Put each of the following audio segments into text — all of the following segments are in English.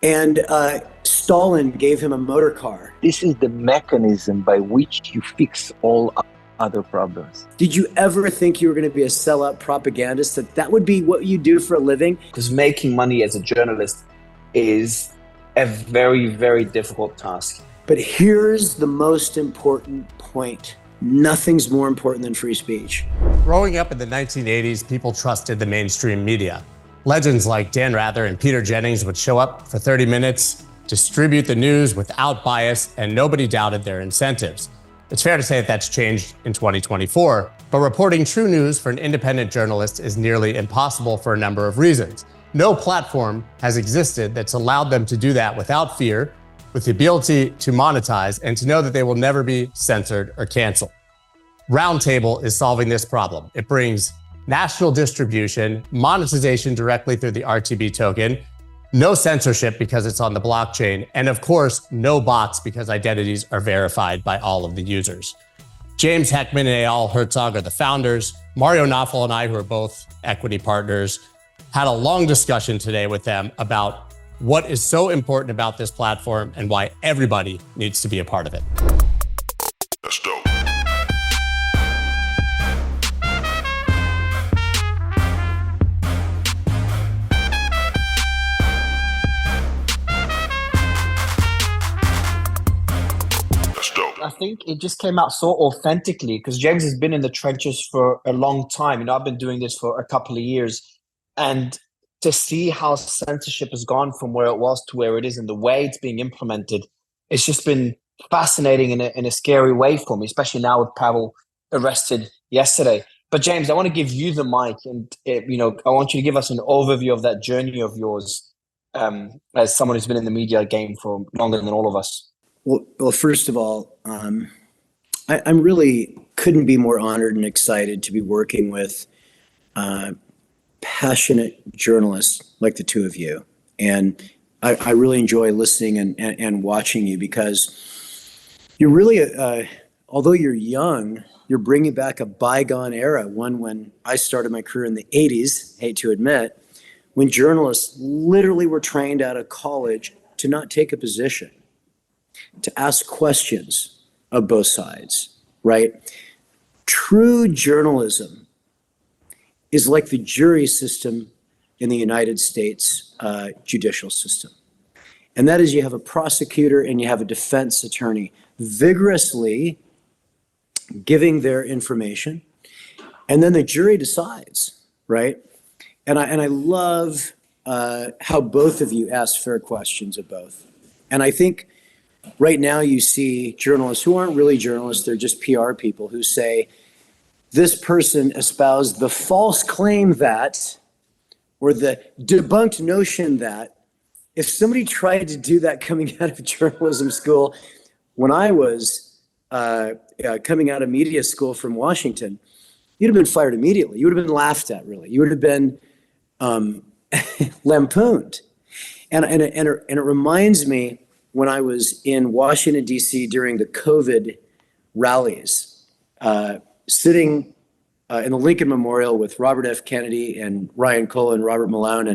And Stalin gave him a motor car. This is the mechanism by which you fix all other problems. Did you ever think you were going to be a sellout propagandist, that would be what you do for a living? Because making money as a journalist is a very, very difficult task. But here's the most important point. Nothing's more important than free speech. Growing up in the 1980s, people trusted the mainstream media. Legends like Dan Rather and Peter Jennings would show up for 30 minutes, distribute the news without bias, and nobody doubted their incentives. It's fair to say that that's changed in 2024, but reporting true news for an independent journalist is nearly impossible for a number of reasons. No platform has existed that's allowed them to do that without fear, with the ability to monetize and to know that they will never be censored or canceled. Roundtable is solving this problem. It brings national distribution, monetization directly through the RTB token, no censorship because it's on the blockchain, and of course, no bots because identities are verified by all of the users. James Heckman and Eyal Hertzog are the founders. Mario Nawfal and I, who are both equity partners, had a long discussion today with them about what is so important about this platform and why everybody needs to be a part of it. Let's go. I think it just came out so authentically because James has been in the trenches for a long time. I've been doing this for a couple of years, and to see how censorship has gone from where it was to where it is and the way it's being implemented, it's just been fascinating in a scary way for me, especially now with Pavel arrested yesterday. But James, I want to give you the mic, and I want you to give us an overview of that journey of yours as someone who's been in the media game for longer than all of us. Well, first of all, I'm really couldn't be more honored and excited to be working with passionate journalists like the two of you. And I really enjoy listening and watching you because you're really, although you're young, you're bringing back a bygone era, one when I started my career in the 80s, hate to admit, when journalists literally were trained out of college to not take a position, to ask questions of both sides, right? True journalism is like the jury system in the United States judicial system. And that is, you have a prosecutor and you have a defense attorney vigorously giving their information, and then the jury decides, right? And I love how both of you ask fair questions of both. And I think right now you see journalists who aren't really journalists, they're just PR people who say, this person espoused the false claim that, or the debunked notion that. If somebody tried to do that coming out of journalism school, when I was coming out of media school from Washington, you'd have been fired immediately. You would have been laughed at, really. You would have been lampooned. And it reminds me, when I was in Washington, D.C. during the COVID rallies, sitting in the Lincoln Memorial with Robert F. Kennedy and Ryan Cola and Robert Malone,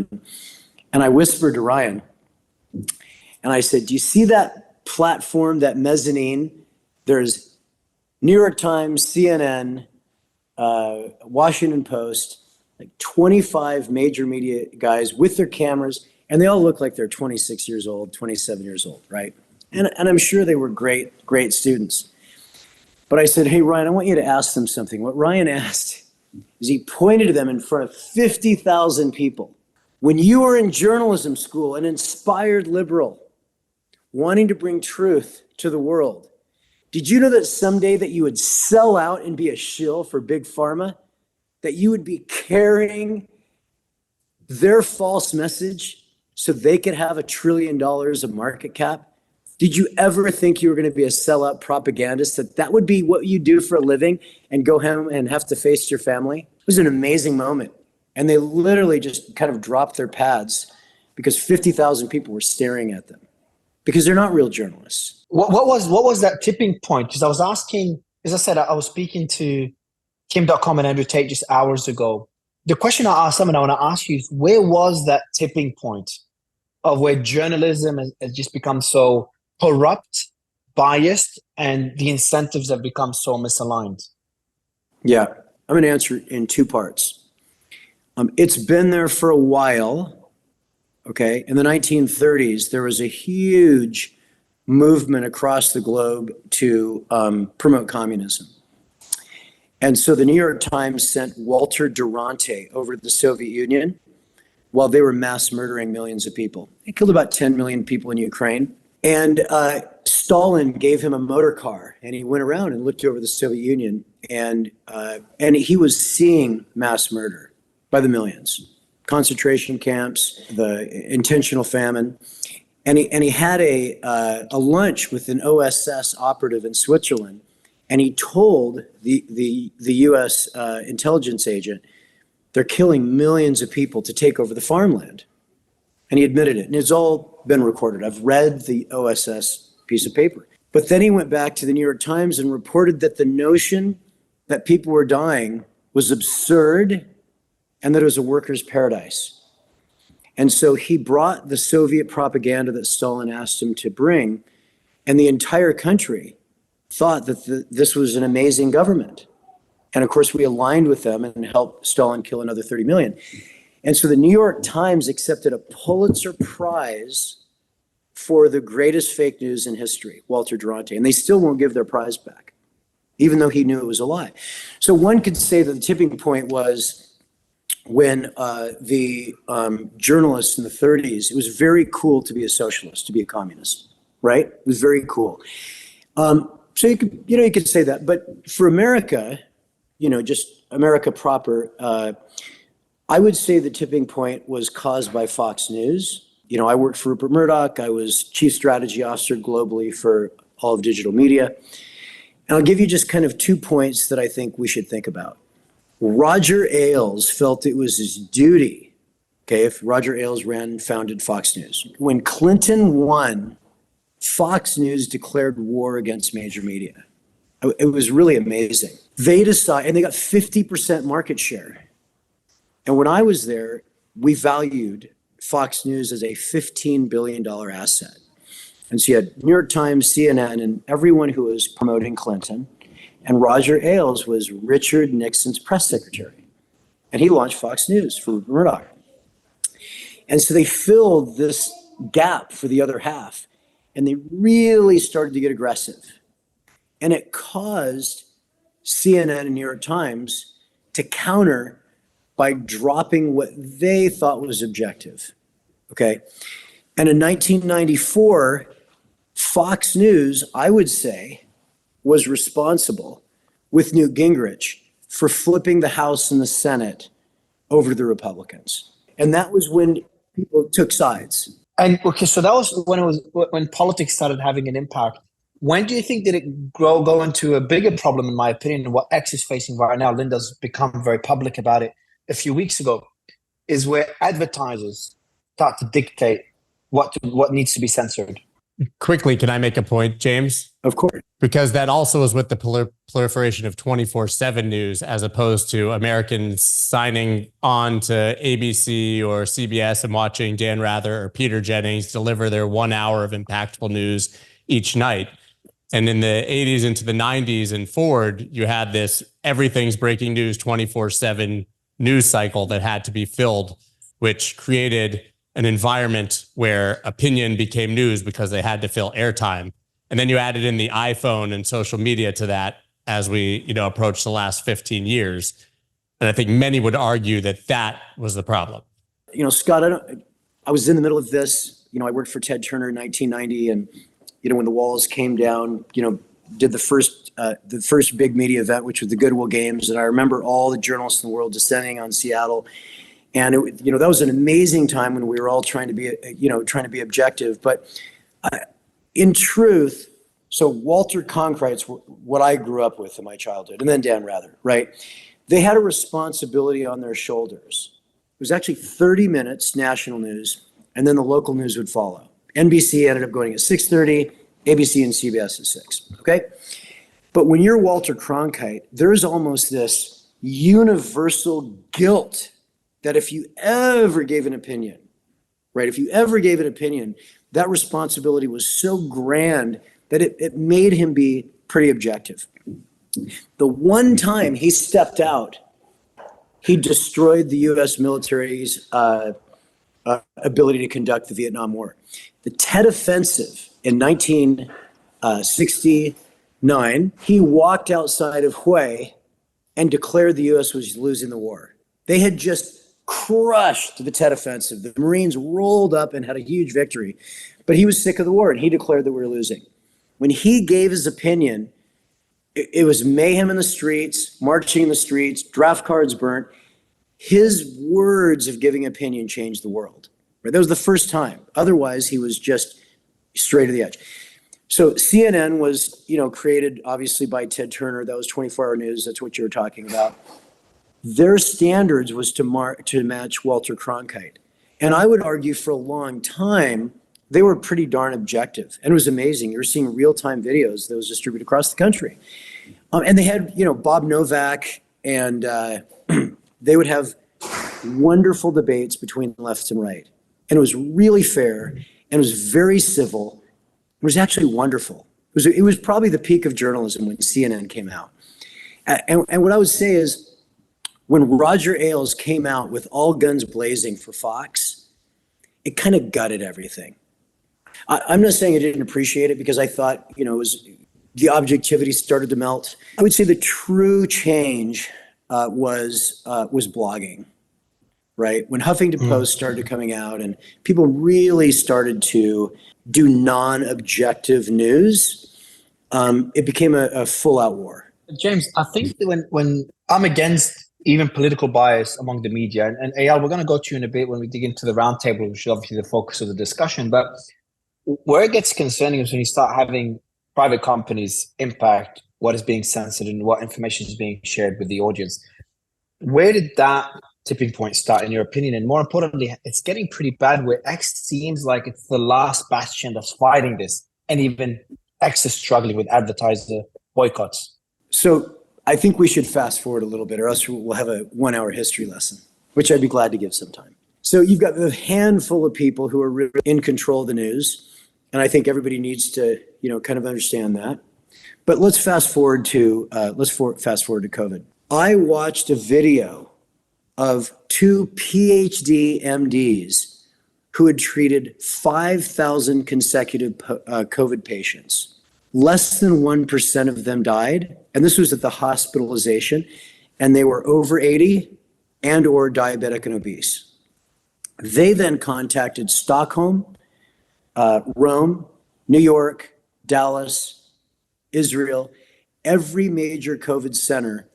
and I whispered to Ryan, and I said, do you see that platform, that mezzanine? There's New York Times, CNN, Washington Post, like 25 major media guys with their cameras, and they all look like they're 26 years old, 27 years old, right? And I'm sure they were great students. But I said, hey, Ryan, I want you to ask them something. What Ryan asked is he pointed to them in front of 50,000 people. When you were in journalism school, an inspired liberal wanting to bring truth to the world, did you know that someday that you would sell out and be a shill for big pharma? That you would be carrying their false message so they could have $1 trillion of market cap? Did you ever think you were going to be a sellout propagandist, that would be what you do for a living and go home and have to face your family? It was an amazing moment. And they literally just kind of dropped their pads because 50,000 people were staring at them because they're not real journalists. What was that tipping point? Because I was asking, as I said, I was speaking to Kim.com and Andrew Tate just hours ago. The question I asked them, and I want to ask you, is where was that tipping point of where journalism has just become so corrupt, biased, and the incentives have become so misaligned? Yeah, I'm going to answer in two parts. It's been there for a while, okay? In the 1930s, there was a huge movement across the globe to promote communism. And so the New York Times sent Walter Durante over to the Soviet Union while they were mass murdering millions of people. They killed about 10 million people in Ukraine. And Stalin gave him a motor car, and he went around and looked over the Soviet Union, and he was seeing mass murder by the millions, concentration camps, the intentional famine. And he had a lunch with an OSS operative in Switzerland, and he told the U.S. Intelligence agent, they're killing millions of people to take over the farmland. And he admitted it, and it's all been recorded. I've read the OSS piece of paper. But then he went back to the New York Times and reported that the notion that people were dying was absurd and that it was a worker's paradise. And so he brought the Soviet propaganda that Stalin asked him to bring, and the entire country thought that this was an amazing government. And of course, we aligned with them and helped Stalin kill another 30 million. And so the New York Times accepted a Pulitzer Prize for the greatest fake news in history, Walter Durante, and they still won't give their prize back, even though he knew it was a lie. So one could say that the tipping point was when the journalists in the 30s, it was very cool to be a socialist, to be a communist, right? It was very cool. So you could say that, but for America, just America proper, I would say the tipping point was caused by Fox News. I worked for Rupert Murdoch. I was chief strategy officer globally for all of digital media. And I'll give you just kind of 2 points that I think we should think about. Roger Ailes felt it was his duty, if Roger Ailes founded Fox News. When Clinton won, Fox News declared war against major media. It was really amazing. They decided, and they got 50% market share. And when I was there, we valued Fox News as a $15 billion asset. And so you had New York Times, CNN, and everyone who was promoting Clinton. And Roger Ailes was Richard Nixon's press secretary. And he launched Fox News for Murdoch. And so they filled this gap for the other half. And they really started to get aggressive. And it caused CNN and New York Times to counter by dropping what they thought was objective, okay? And in 1994, Fox News, I would say, was responsible with Newt Gingrich for flipping the House and the Senate over to the Republicans. And that was when people took sides. And okay, so that was when politics started having an impact. When do you think did it go into a bigger problem, in my opinion, what X is facing right now? Linda's become very public about it a few weeks ago, is where advertisers start to dictate what needs to be censored. Quickly, can I make a point, James? Of course. Because that also is with the proliferation of 24/7 news, as opposed to Americans signing on to ABC or CBS and watching Dan Rather or Peter Jennings deliver their 1 hour of impactful news each night. And in the 80s into the 90s and forward, you had this everything's breaking news 24/7 news cycle that had to be filled, which created an environment where opinion became news because they had to fill airtime. And then you added in the iPhone and social media to that as we, approach the last 15 years. And I think many would argue that that was the problem. Scott, I was in the middle of this. I worked for Ted Turner in 1990, and when the walls came down, did the first big media event, which was the Goodwill Games, and I remember all the journalists in the world descending on Seattle. And that was an amazing time when we were all trying to be objective. But in truth, so Walter Cronkite's what I grew up with in my childhood, and then Dan Rather, right? They had a responsibility on their shoulders. It was actually 30 minutes national news, and then the local news would follow. NBC ended up going at 6:30, ABC and CBS at 6. Okay, but when you're Walter Cronkite, there's almost this universal guilt that if you ever gave an opinion right? If you ever gave an opinion, that responsibility was so grand that it made him be pretty objective. The one time he stepped out, he destroyed the U.S. military's ability to conduct the Vietnam War. The Tet Offensive in 1969, he walked outside of Hue and declared the U.S. was losing the war. They had just crushed the Tet Offensive. The Marines rolled up and had a huge victory, but he was sick of the war and he declared that we were losing. When he gave his opinion, it was mayhem in the streets, marching in the streets, draft cards burnt. His words of giving opinion changed the world. Right? That was the first time. Otherwise, he was just straight to the edge. So CNN was, created obviously by Ted Turner. That was 24-hour news. That's what you were talking about. Their standards was to match Walter Cronkite. And I would argue for a long time, they were pretty darn objective. And it was amazing. You were seeing real-time videos that was distributed across the country. And they had, Bob Novak, and they would have wonderful debates between left and right. And it was really fair, and it was very civil. It was actually wonderful. It was probably the peak of journalism when CNN came out. And what I would say is, when Roger Ailes came out with all guns blazing for Fox, it kind of gutted everything. I'm not saying I didn't appreciate it because I thought, it was the objectivity started to melt. I would say the true change was blogging, right? When Huffington Post started coming out and people really started to do non-objective news, it became a full-out war. James, I think that when I'm against even political bias among the media, and Eyal, we're going to go to you in a bit when we dig into the roundtable, which is obviously the focus of the discussion, but where it gets concerning is when you start having private companies impact what is being censored and what information is being shared with the audience. Where did that tipping point start, in your opinion? And more importantly, it's getting pretty bad where X seems like it's the last bastion that's fighting this, and even X is struggling with advertiser boycotts. So I think we should fast forward a little bit, or else we'll have a 1-hour history lesson, which I'd be glad to give sometime. So you've got a handful of people who are really in control of the news, and I think everybody needs to, kind of understand that. But let's fast forward to COVID. I watched a video of 2 PhD MDs who had treated 5,000 consecutive COVID patients. Less than 1% of them died, and this was at the hospitalization, and they were over 80 and or diabetic and obese. They then contacted Stockholm, Rome, New York, Dallas, Israel, every major COVID center,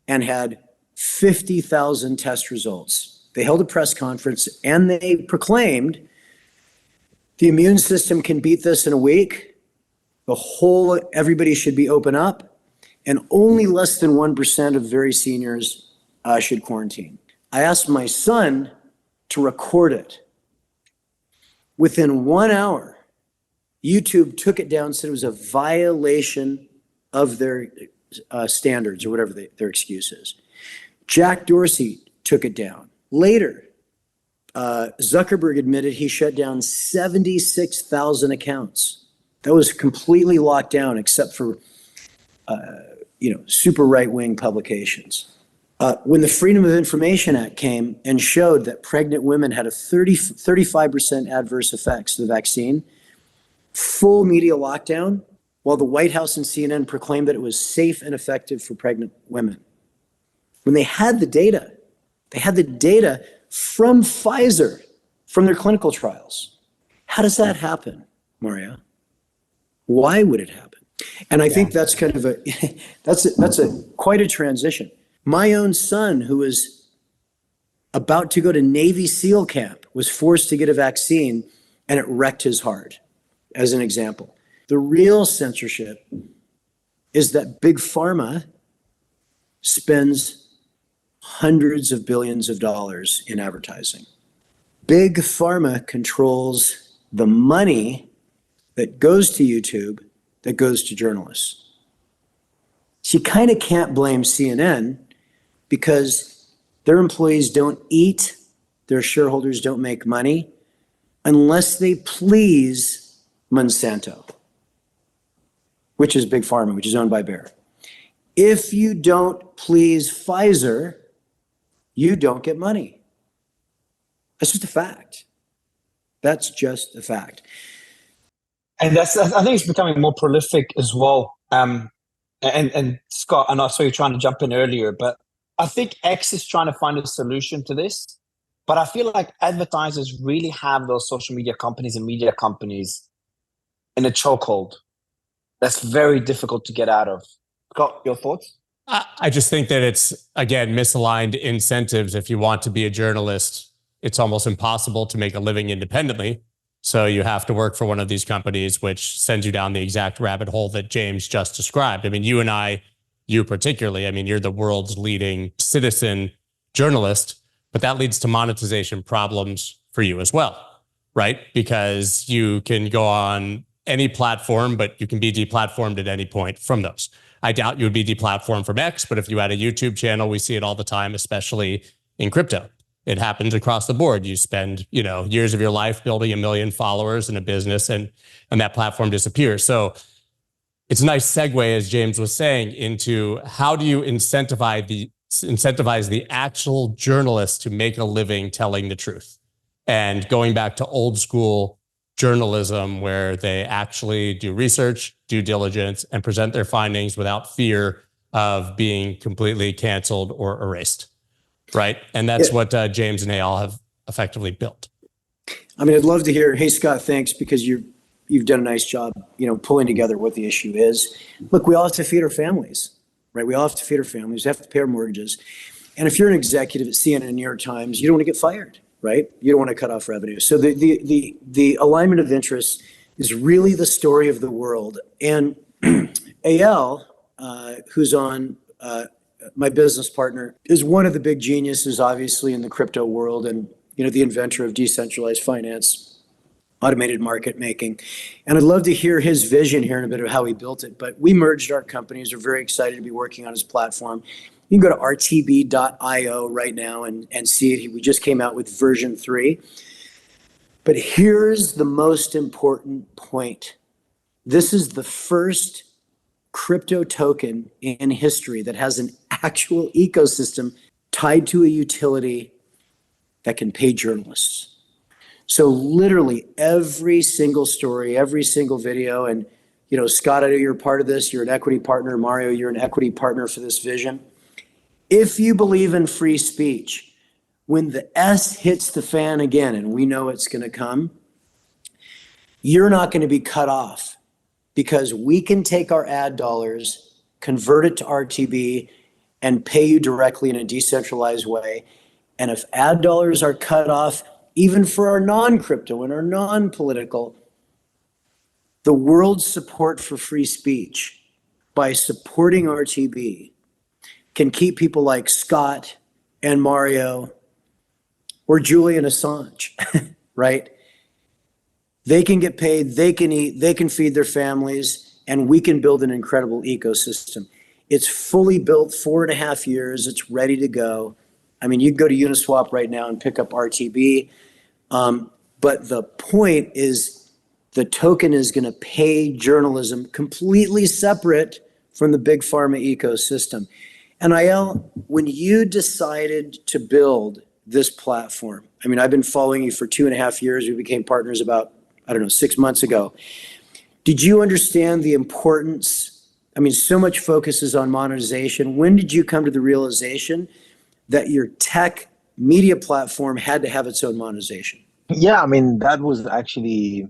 and had 50,000 test results. They held a press conference and they proclaimed the immune system can beat this in a week. Everybody should be open up, and only less than 1% of very seniors should quarantine. I asked my son to record it. Within 1 hour, YouTube took it down, said it was a violation of their standards or whatever their excuse is. Jack Dorsey took it down. Later, Zuckerberg admitted he shut down 76,000 accounts. That was completely locked down except for, super right-wing publications. When the Freedom of Information Act came and showed that pregnant women had a 35% adverse effects to the vaccine, full media lockdown, while the White House and CNN proclaimed that it was safe and effective for pregnant women. When they had the data from Pfizer, from their clinical trials. How does that happen, Mario? Why would it happen? And I think that's kind of quite a transition. My own son, who was about to go to Navy SEAL camp, was forced to get a vaccine, and it wrecked his heart, as an example. The real censorship is that big pharma spends hundreds of billions of dollars in advertising. Big pharma controls the money that goes to YouTube, that goes to journalists. So you kind of can't blame CNN because their employees don't eat, their shareholders don't make money, unless they please Monsanto, which is Big Pharma, which is owned by Bayer. If you don't please Pfizer, you don't get money. That's just a fact. That's just a fact. And I think it's becoming more prolific as well. And Scott, and I saw you trying to jump in earlier, but I think X is trying to find a solution to this. But I feel like advertisers really have those social media companies and media companies in a chokehold that's very difficult to get out of. Scott, your thoughts? I just think that it's, again, misaligned incentives. If you want to be a journalist, it's almost impossible to make a living independently. So you have to work for one of these companies, which sends you down the exact rabbit hole that James just described. I mean, you and I, you particularly, I mean, you're the world's leading citizen journalist, but that leads to monetization problems for you as well, right? Because you can go on any platform, but you can be deplatformed at any point from those. I doubt you would be deplatformed from X, but if you had a YouTube channel, we see it all the time, especially in crypto. It happens across the board. You spend, years of your life building 1 million followers in a business, and that platform disappears. So it's a nice segue, as James was saying, into how do you incentivize the actual journalists to make a living telling the truth, and going back to old school journalism where they actually do research, due diligence, and present their findings without fear of being completely canceled or erased. Right. And that's what James and Eyal have effectively built. I mean, I'd love to hear, hey, Scott, thanks, because you've done a nice job, pulling together what the issue is. Look, we all have to feed our families, right? We all have to feed our families. We have to pay our mortgages. And if you're an executive at CNN and New York Times, you don't want to get fired, right? You don't want to cut off revenue. So the alignment of interest is really the story of the world. And Eyal, who's on my business partner, is one of the big geniuses, obviously, in the crypto world, and the inventor of decentralized finance, automated market making. And I'd love to hear his vision here in a bit of how he built it. But we merged our companies. We're very excited to be working on his platform. You can go to rtb.io right now and see it. We just came out with version 3. But here's the most important point. This is the first crypto token in history that has an actual ecosystem tied to a utility that can pay journalists. So literally every single story, every single video, and Scott, I know you're part of this, you're an equity partner, Mario, you're an equity partner for this vision. If you believe in free speech, when the S hits the fan again, and we know it's going to come, you're not going to be cut off. Because we can take our ad dollars, convert it to RTB, and pay you directly in a decentralized way. And if ad dollars are cut off, even for our non-crypto and our non-political, the world's support for free speech by supporting RTB can keep people like Scott and Mario or Julian Assange, right? They can get paid, they can eat, they can feed their families, and we can build an incredible ecosystem. It's fully built, 4.5 years, it's ready to go. I mean, you can go to Uniswap right now and pick up RTB. But the point is the token is going to pay journalism completely separate from the big pharma ecosystem. And Eyal, when you decided to build this platform, I mean, I've been following you for 2.5 years. We became partners about 6 months ago. Did you understand the importance? I mean, so much focus is on monetization. When did you come to the realization that your tech media platform had to have its own monetization? Yeah, I mean, that was actually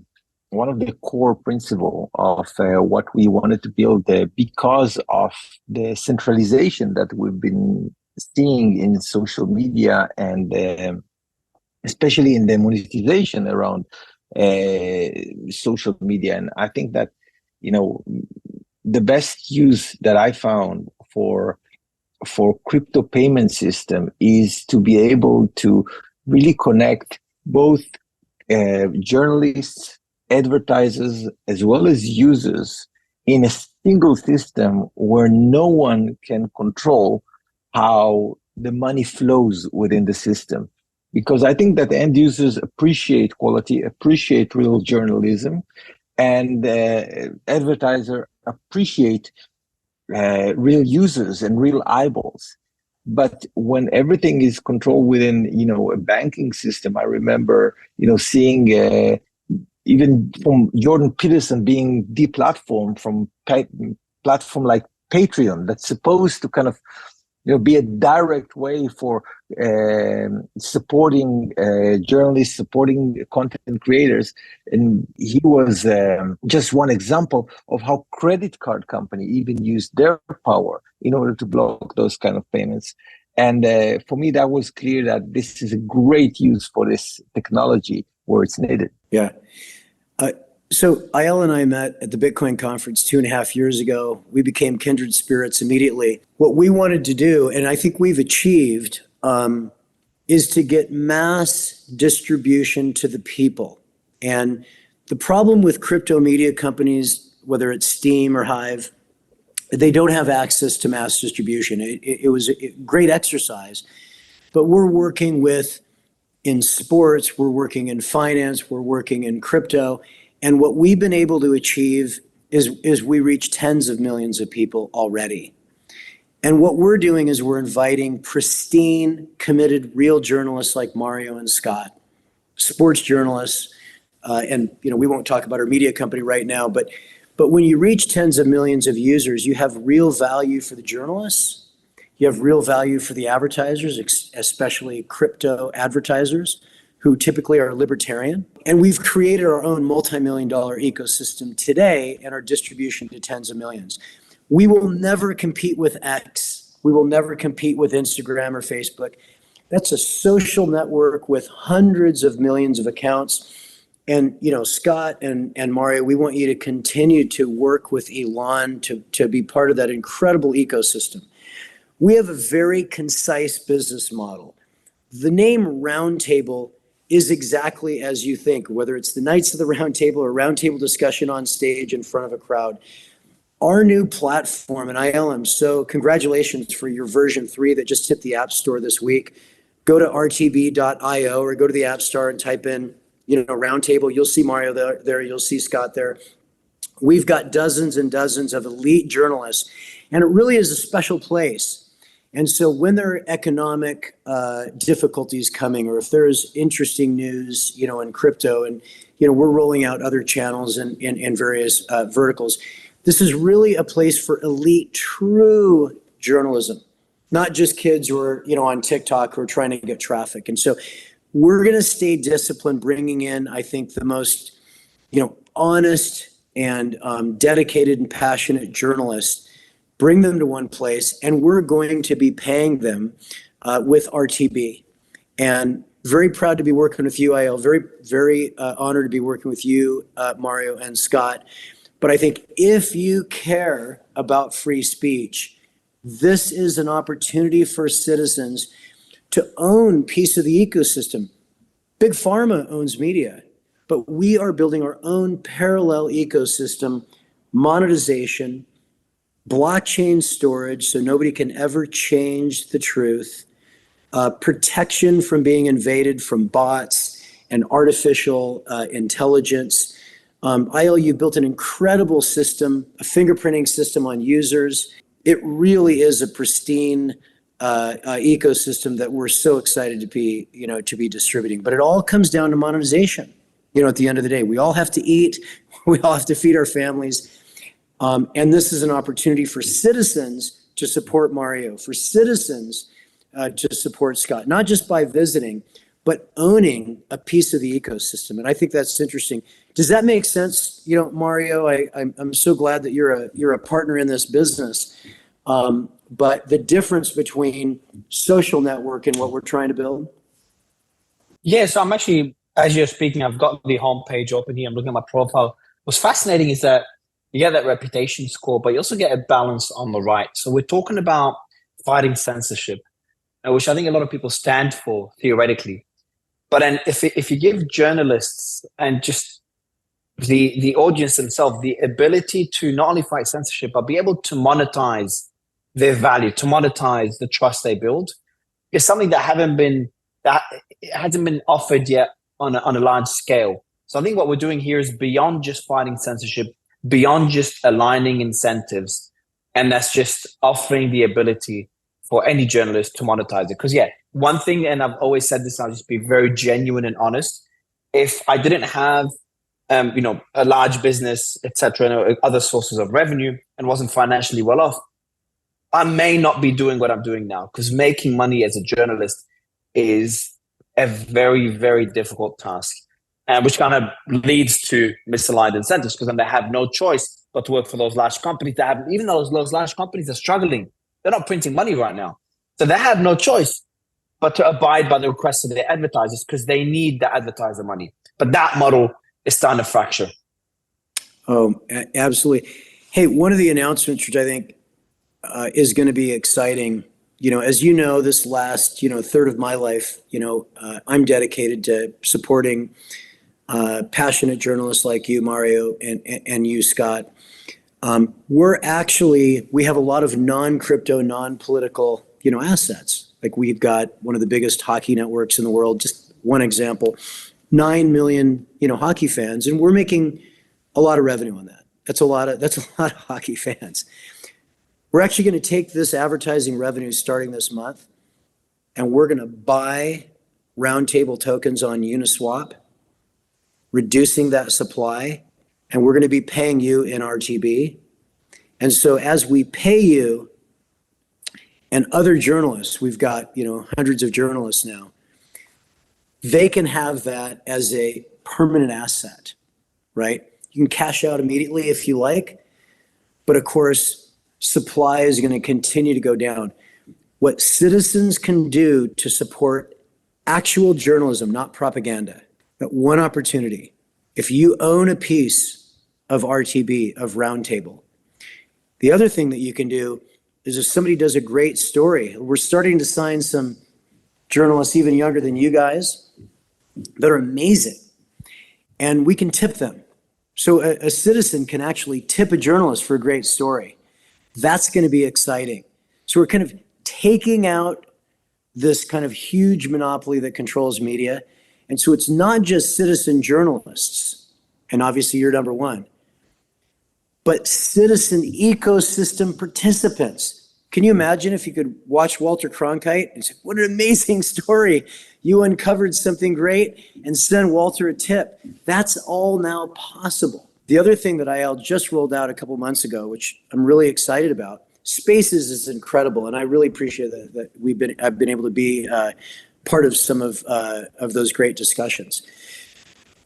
one of the core principles of what we wanted to build because of the centralization that we've been seeing in social media, and especially in the monetization around social media. And I think that, the best use that I found for crypto payment system is to be able to really connect both journalists, advertisers, as well as users in a single system where no one can control how the money flows within the system. because I think that end users appreciate quality, appreciate real journalism, and advertisers appreciate real users and real eyeballs. But when everything is controlled within, a banking system, I remember, seeing even from Jordan Peterson being deplatformed from platform like Patreon, that's supposed to kind of, be a direct way for supporting journalists, supporting content creators. And he was just one example of how credit card company even used their power in order to block those kind of payments. And for me, that was clear that this is a great use for this technology where it's needed. Yeah. So Eyal and I met at the Bitcoin conference 2.5 years ago. We became kindred spirits immediately. What we wanted to do, and I think we've achieved, is to get mass distribution to the people. And the problem with crypto media companies, whether it's Steam or Hive, they don't have access to mass distribution. It was a great exercise, but we're working in sports, we're working in finance, we're working in crypto. And what we've been able to achieve is we reach tens of millions of people already. And what we're doing is we're inviting pristine, committed, real journalists like Mario and Scott, sports journalists, and we won't talk about our media company right now, but when you reach tens of millions of users, you have real value for the journalists, you have real value for the advertisers, especially crypto advertisers, who typically are libertarian. And we've created our own multi-million-dollar ecosystem today and our distribution to tens of millions. We will never compete with X. We will never compete with Instagram or Facebook. That's a social network with hundreds of millions of accounts. And Scott and Mario, we want you to continue to work with Elon to be part of that incredible ecosystem. We have a very concise business model. The name Roundtable is exactly as you think, whether it's the Knights of the Round Table or roundtable discussion on stage in front of a crowd. Our new platform, and Eyal, so congratulations for your version 3 that just hit the App Store this week. Go to rtb.io or go to the App Store and type in, Roundtable. You'll see Mario there. You'll see Scott there. We've got dozens and dozens of elite journalists, and it really is a special place. And so when there are economic difficulties coming, or if there's interesting news, in crypto, and we're rolling out other channels in various verticals, this is really a place for elite, true journalism, not just kids who are on TikTok who are trying to get traffic. And so we're going to stay disciplined, bringing in, I think, the most honest and dedicated and passionate journalists. Bring them to one place, and we're going to be paying them with RTB. And very proud to be working with you, Eyal. Very, very honored to be working with you, Mario and Scott. But I think if you care about free speech, this is an opportunity for citizens to own a piece of the ecosystem. Big Pharma owns media, but we are building our own parallel ecosystem, monetization, blockchain storage, so nobody can ever change the truth, protection from being invaded from bots and artificial intelligence. Eyal, you built an incredible system, a fingerprinting system on users. It really is a pristine ecosystem that we're so excited to be distributing. But it all comes down to monetization. At the end of the day, we all have to eat, we all have to feed our families. And this is an opportunity for citizens to support Mario, for citizens to support Scott, not just by visiting, but owning a piece of the ecosystem. And I think that's interesting. Does that make sense? Mario, I'm so glad that you're a partner in this business. But the difference between social network and what we're trying to build? Yeah, so I'm actually, as you're speaking, I've got the homepage open here. I'm looking at my profile. What's fascinating is that you get that reputation score, but you also get a balance on the right. So we're talking about fighting censorship, which I think a lot of people stand for theoretically. But then if you give journalists and just the audience themselves the ability to not only fight censorship, but be able to monetize their value, to monetize the trust they build, is something that haven't been that it hasn't been offered yet on a large scale. So I think what we're doing here is beyond just fighting censorship, beyond just aligning incentives, and that's just offering the ability for any journalist to monetize it. Because one thing, and I've always said this, I'll just be very genuine and honest. If I didn't have, a large business, etc., and other sources of revenue, and wasn't financially well off, I may not be doing what I'm doing now, because making money as a journalist is a very, very difficult task, which kind of leads to misaligned incentives, because then they have no choice but to work for those large companies that have, even though those large companies are struggling, they're not printing money right now. So they have no choice but to abide by the requests of their advertisers, because they need the advertiser money. But that model is starting to fracture. Oh, absolutely. Hey, one of the announcements, which I think is going to be exciting, as you know, this last, third of my life, I'm dedicated to supporting passionate journalists like you, Mario, and you, Scott. We have a lot of non-crypto, non-political, assets. Like we've got one of the biggest hockey networks in the world, just one example, 9 million, hockey fans, and we're making a lot of revenue on that. That's a lot of hockey fans. We're actually going to take this advertising revenue starting this month, and we're going to buy Roundtable tokens on Uniswap, reducing that supply, and we're going to be paying you in RTB. And so as we pay you and other journalists, we've got, hundreds of journalists now, they can have that as a permanent asset, right? You can cash out immediately if you like, but of course, supply is going to continue to go down. What citizens can do to support actual journalism, not propaganda, that one opportunity. If you own a piece of RTB, of Roundtable, the other thing that you can do is if somebody does a great story, we're starting to sign some journalists even younger than you guys that are amazing, and we can tip them. So a citizen can actually tip a journalist for a great story. That's going to be exciting. So we're kind of taking out this kind of huge monopoly that controls media. And so it's not just citizen journalists, and obviously you're number one, but citizen ecosystem participants. Can you imagine if you could watch Walter Cronkite and say, what an amazing story. You uncovered something great, and send Walter a tip. That's all now possible. The other thing that Eyal just rolled out a couple months ago, which I'm really excited about, Spaces is incredible, and I really appreciate that I've been able to be part of some of those great discussions.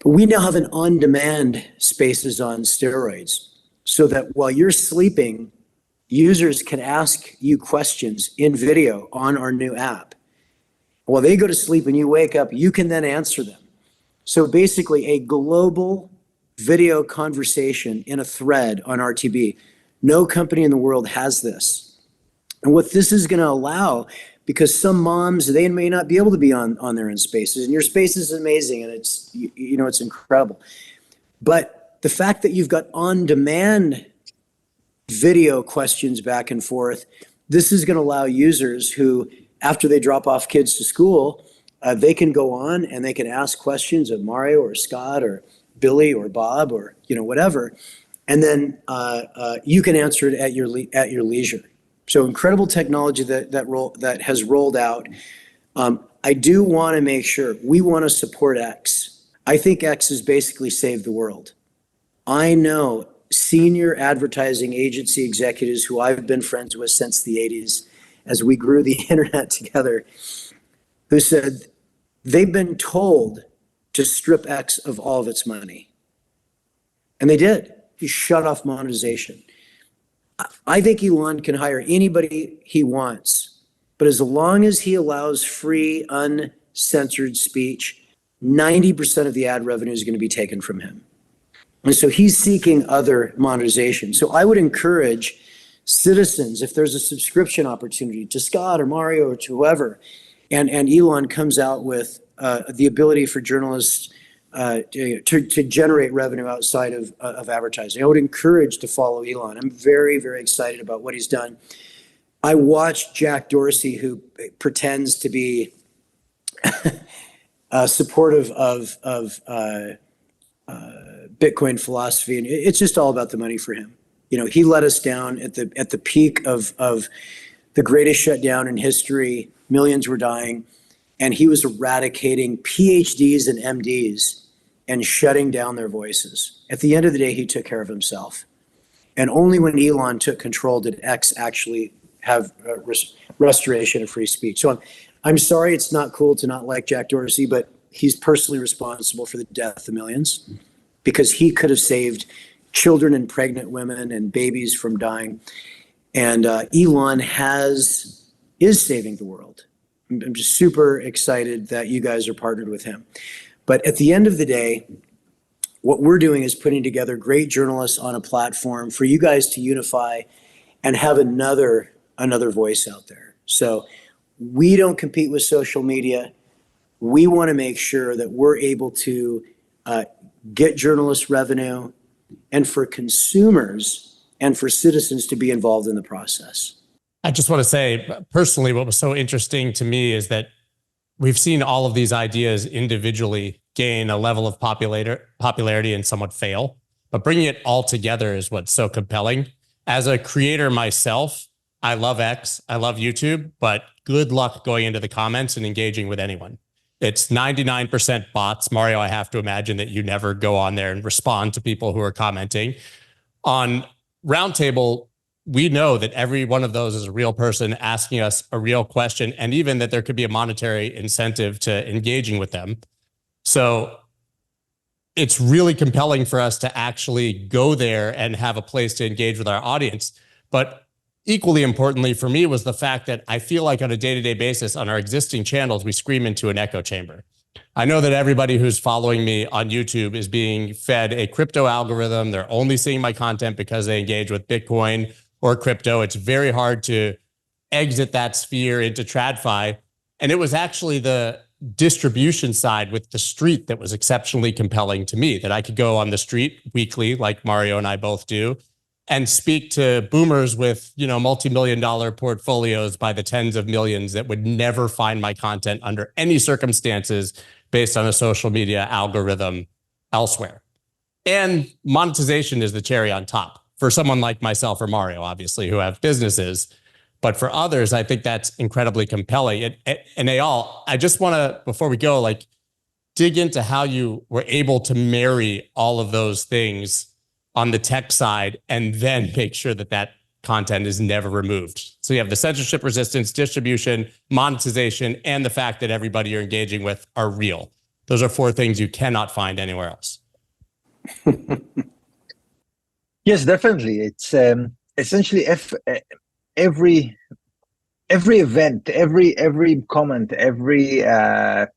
But we now have an on-demand Spaces on steroids, so that while you're sleeping, users can ask you questions in video on our new app. While they go to sleep and you wake up, you can then answer them. So basically a global video conversation in a thread on RTB. No company in the world has this. And what this is going to allow, because some moms, they may not be able to be on their own Spaces, and your Space is amazing, and it's, it's incredible. But the fact that you've got on-demand video questions back and forth, this is going to allow users who, after they drop off kids to school, they can go on and they can ask questions of Mario or Scott or Billy or Bob or whatever, and then you can answer it at your leisure. So incredible technology that has rolled out. I do want to make sure we want to support X. I think X has basically saved the world. I know senior advertising agency executives who I've been friends with since the 80s, as we grew the internet together, who said they've been told to strip X of all of its money. And they did. He shut off monetization. I think Elon can hire anybody he wants, but as long as he allows free, uncensored speech, 90% of the ad revenue is going to be taken from him. And so he's seeking other monetization. So I would encourage citizens, if there's a subscription opportunity to Scott or Mario or to whoever, and Elon comes out with the ability for journalists to generate revenue outside of advertising, I would encourage to follow Elon. I'm very, very excited about what he's done. I watched Jack Dorsey, who pretends to be supportive of Bitcoin philosophy, and it's just all about the money for him. You know, he let us down at the peak of the greatest shutdown in history. Millions were dying, and he was eradicating PhDs and MDs and shutting down their voices. At the end of the day, he took care of himself. And only when Elon took control did X actually have restoration of free speech. So I'm sorry it's not cool to not like Jack Dorsey, but he's personally responsible for the death of millions because he could have saved children and pregnant women and babies from dying. And Elon is saving the world. I'm just super excited that you guys are partnered with him. But at the end of the day, what we're doing is putting together great journalists on a platform for you guys to unify and have another voice out there. So we don't compete with social media. We want to make sure that we're able to get journalist revenue and for consumers and for citizens to be involved in the process. I just want to say, personally, what was so interesting to me is that we've seen all of these ideas individually gain a level of popularity and somewhat fail, but bringing it all together is what's so compelling. As a creator myself, I love X, I love YouTube, but good luck going into the comments and engaging with anyone. It's 99% bots. Mario, I have to imagine that you never go on there and respond to people who are commenting. On Roundtable, we know that every one of those is a real person asking us a real question, and even that there could be a monetary incentive to engaging with them. So it's really compelling for us to actually go there and have a place to engage with our audience. But equally importantly for me was the fact that I feel like on a day-to-day basis on our existing channels, we scream into an echo chamber. I know that everybody who's following me on YouTube is being fed a crypto algorithm. They're only seeing my content because they engage with Bitcoin or crypto. It's very hard to exit that sphere into TradFi. And it was actually the distribution side with the street that was exceptionally compelling to me, that I could go on the street weekly, like Mario and I both do, and speak to boomers with, multi-million-dollar portfolios by the tens of millions that would never find my content under any circumstances based on a social media algorithm elsewhere. And monetization is the cherry on top for someone like myself or Mario, obviously, who have businesses. But for others, I think that's incredibly compelling. And Eyal, I just want to, before we go, dig into how you were able to marry all of those things on the tech side and then make sure that that content is never removed. So you have the censorship resistance, distribution, monetization, and the fact that everybody you're engaging with are real. Those are 4 things you cannot find anywhere else. Yes, definitely. It's essentially every event, every comment, every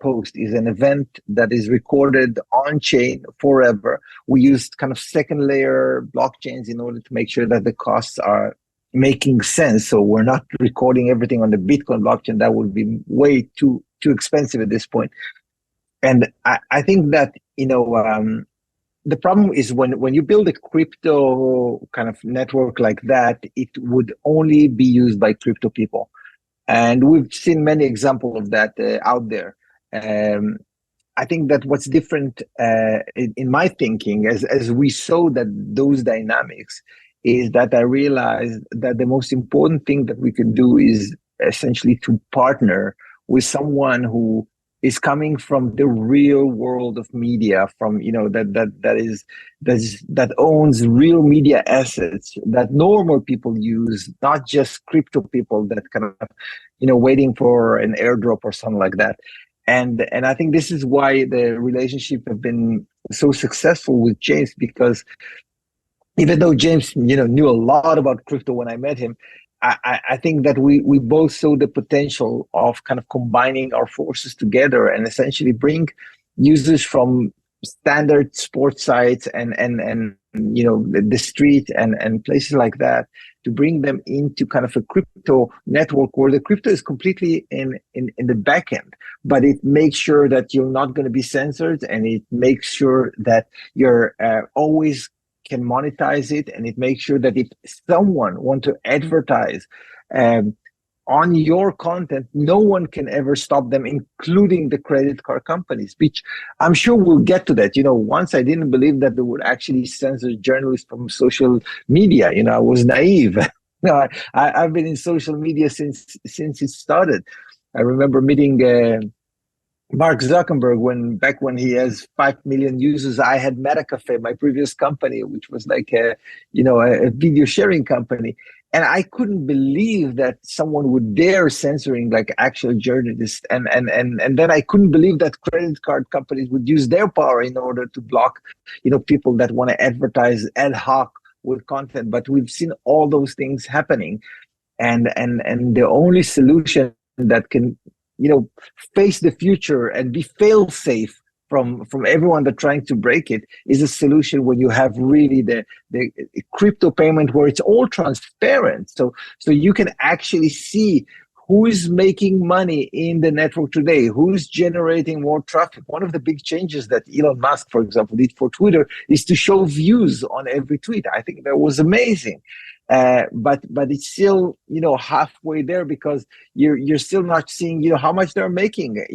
post is an event that is recorded on chain forever. We used kind of second layer blockchains in order to make sure that the costs are making sense. So we're not recording everything on the Bitcoin blockchain. That would be way too expensive at this point. And I think that, the problem is when you build a crypto kind of network like that, it would only be used by crypto people. And we've seen many examples of that out there. I think that what's different in my thinking as we saw that those dynamics is that I realized that the most important thing that we can do is essentially to partner with someone who is coming from the real world of media, from that owns real media assets that normal people use, not just crypto people that kind of waiting for an airdrop or something like that. And I think this is why the relationship have been so successful with James, because even though James knew a lot about crypto when I met him, I think that we both saw the potential of kind of combining our forces together and essentially bring users from standard sports sites and the street and places like that, to bring them into kind of a crypto network where the crypto is completely in the back end, but it makes sure that you're not going to be censored, and it makes sure that you're always can monetize it, and it makes sure that if someone want to advertise on your content, no one can ever stop them, including the credit card companies, which I'm sure we'll get to that. Once I didn't believe that they would actually censor journalists from social media. I was naive. I've been in social media since it started. I remember meeting Mark Zuckerberg back when he has 5 million users. I had MetaCafe, my previous company, which was like a video sharing company. And I couldn't believe that someone would dare censoring like actual journalists. And then I couldn't believe that credit card companies would use their power in order to block, people that want to advertise ad hoc with content. But we've seen all those things happening. And the only solution that can, face the future and be fail safe from everyone that's trying to break it is a solution when you have really the crypto payment where it's all transparent. So you can actually see who is making money in the network today, who's generating more traffic. One of the big changes that Elon Musk, for example, did for Twitter is to show views on every tweet. I think that was amazing. But it's still, halfway there because you're still not seeing, how much they're making.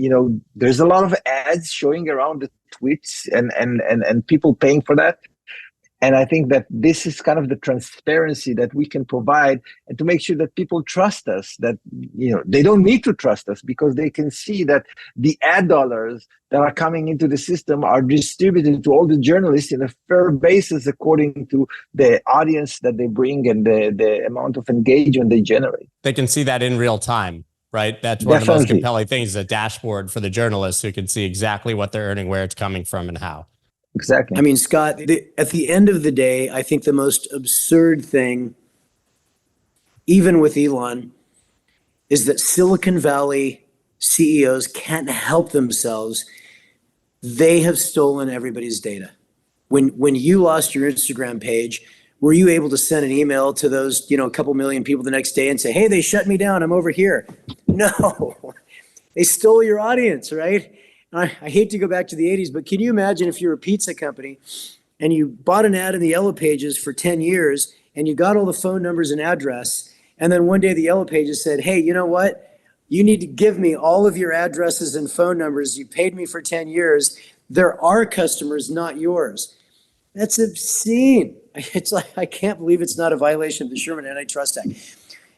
There's a lot of ads showing around the tweets and people paying for that. And I think that this is kind of the transparency that we can provide and to make sure that people trust us, that, they don't need to trust us because they can see that the ad dollars that are coming into the system are distributed to all the journalists in a fair basis according to the audience that they bring and the amount of engagement they generate. They can see that in real time, right? That's one of the most compelling things, a dashboard for the journalists who can see exactly what they're earning, where it's coming from, and how. Exactly. I mean, Scott, at the end of the day, I think the most absurd thing, even with Elon, is that Silicon Valley CEOs can't help themselves. They have stolen everybody's data. When you lost your Instagram page, were you able to send an email to those, a couple million people the next day and say, hey, they shut me down, I'm over here? No, they stole your audience, right? I hate to go back to the 80s, but can you imagine if you're a pizza company and you bought an ad in the Yellow Pages for 10 years and you got all the phone numbers and address, and then one day the Yellow Pages said, hey, you know what? You need to give me all of your addresses and phone numbers. You paid me for 10 years. They're our customers, not yours. That's obscene. It's like, I can't believe it's not a violation of the Sherman Antitrust Act.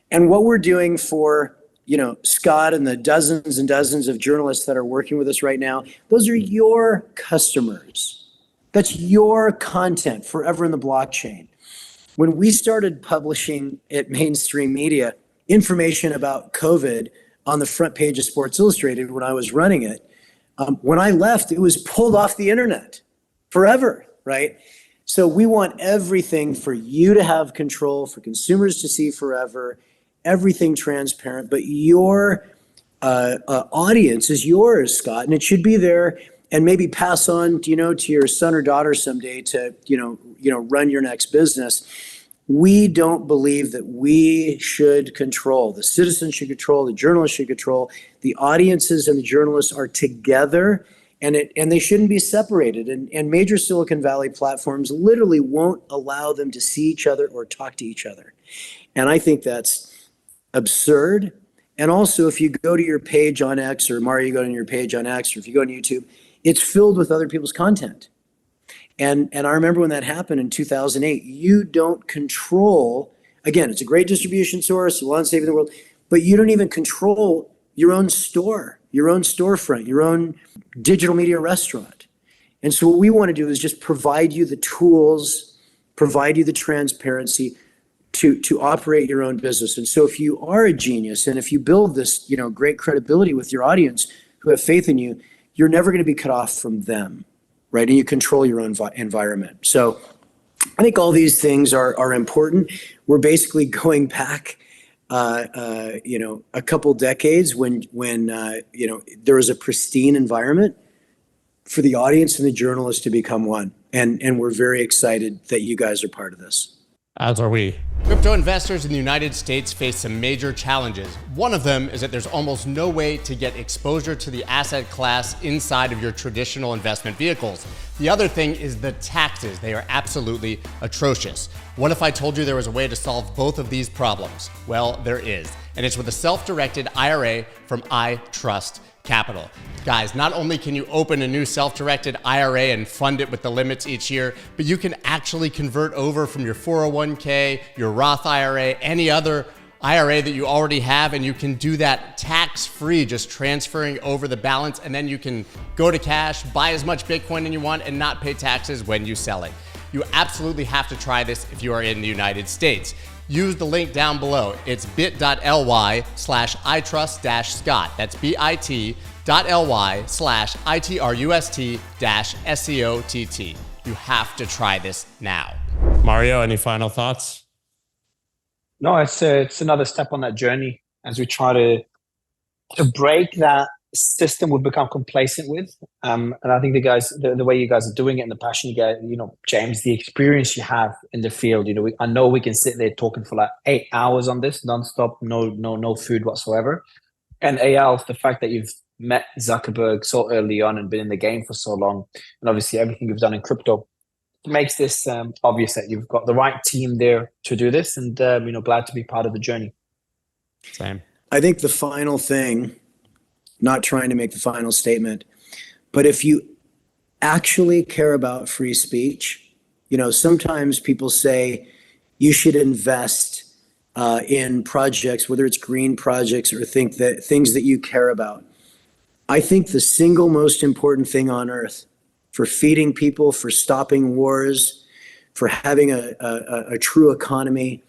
And what we're doing for Scott and the dozens and dozens of journalists that are working with us right now, those are your customers. That's your content forever in the blockchain. When we started publishing at mainstream media information about COVID on the front page of Sports Illustrated when I was running it, when I left, it was pulled off the internet forever, right? So we want everything for you to have control, for consumers to see forever, everything transparent, but your audience is yours, Scott, and it should be there and maybe pass on, to your son or daughter someday to, run your next business. We don't believe that we should control. The citizens should control, the journalists should control. The audiences and the journalists are together and they shouldn't be separated. And major Silicon Valley platforms literally won't allow them to see each other or talk to each other. And I think that's absurd. And also, if you go to your page on X, or Mario, you go to your page on X, or if you go on YouTube, it's filled with other people's content. And I remember when that happened in 2008, you don't control, again, it's a great distribution source, a lot of saving the world, but you don't even control your own store, your own storefront, your own digital media restaurant. And so what we want to do is just provide you the tools, provide you the transparency, to operate your own business. And so if you are a genius and if you build this, great credibility with your audience who have faith in you, you're never going to be cut off from them, right? And you control your own environment. So I think all these things are important. We're basically going back, a couple decades when there was a pristine environment for the audience and the journalists to become one. And we're very excited that you guys are part of this. As are we. Crypto investors in the United States face some major challenges. One of them is that there's almost no way to get exposure to the asset class inside of your traditional investment vehicles. The other thing is the taxes. They are absolutely atrocious. What if I told you there was a way to solve both of these problems? Well, there is, and it's with a self-directed IRA from iTrust Capital. Guys, not only can you open a new self-directed IRA and fund it with the limits each year, but you can actually convert over from your 401k, your Roth IRA, any other IRA that you already have, and you can do that tax-free, just transferring over the balance, and then you can go to cash, buy as much Bitcoin as you want, and not pay taxes when you sell it. You absolutely have to try this if you are in the United States. Use the link down below. It's bit.ly/itrust-scott. That's bit.ly/itrust-SCOTT. You have to try this now. Mario, any final thoughts? No, it's another step on that journey as we try to break that system we've become complacent with. And I think the way you guys are doing it and the passion you get, James, the experience you have in the field, I know we can sit there talking for like 8 hours on this nonstop, no food whatsoever. And Eyal, the fact that you've met Zuckerberg so early on and been in the game for so long, and obviously everything you've done in crypto makes this obvious that you've got the right team there to do this, and glad to be part of the journey. Same. I think the final thing, not trying to make the final statement, but if you actually care about free speech, sometimes people say you should invest in projects, whether it's green projects or things that you care about. I think the single most important thing on earth for feeding people, for stopping wars, for having a true economy,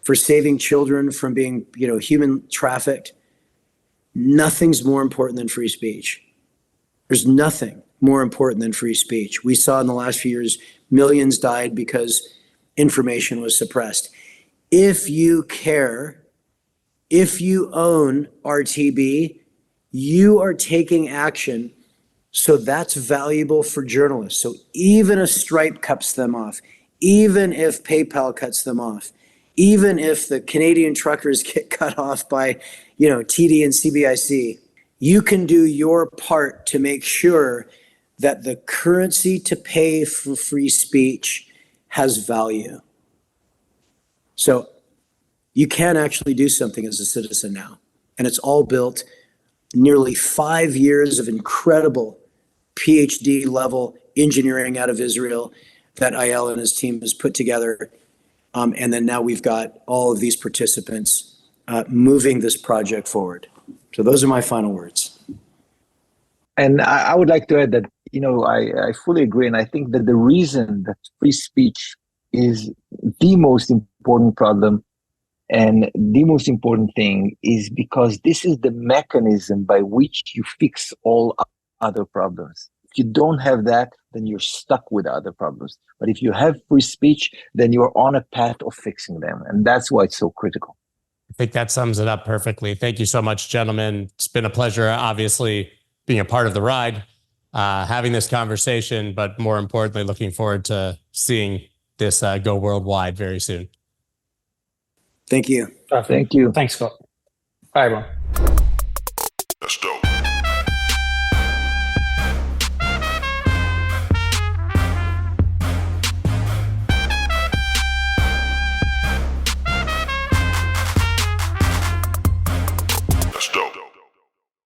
for saving children from being, human trafficked, nothing's more important than free speech. There's nothing more important than free speech. We saw in the last few years, millions died because information was suppressed. If you care, if you own RTB, you are taking action. So that's valuable for journalists. So even if Stripe cuts them off, even if PayPal cuts them off, even if the Canadian truckers get cut off by, TD and CBIC, you can do your part to make sure that the currency to pay for free speech has value. So you can actually do something as a citizen now. And it's all built nearly 5 years of incredible PhD level engineering out of Israel that Eyal and his team has put together. And then now we've got all of these participants moving this project forward. So those are my final words. And I would like to add that, I fully agree. And I think that the reason that free speech is the most important problem and the most important thing is because this is the mechanism by which you fix all other problems. If you don't have that, then you're stuck with other problems. But if you have free speech, then you're on a path of fixing them. And that's why it's so critical. I think that sums it up perfectly. Thank you so much, gentlemen. It's been a pleasure, obviously, being a part of the ride, having this conversation, but more importantly, looking forward to seeing this go worldwide very soon. Thank you. Thank you. Thanks, Scott. Bye, everyone. That's dope.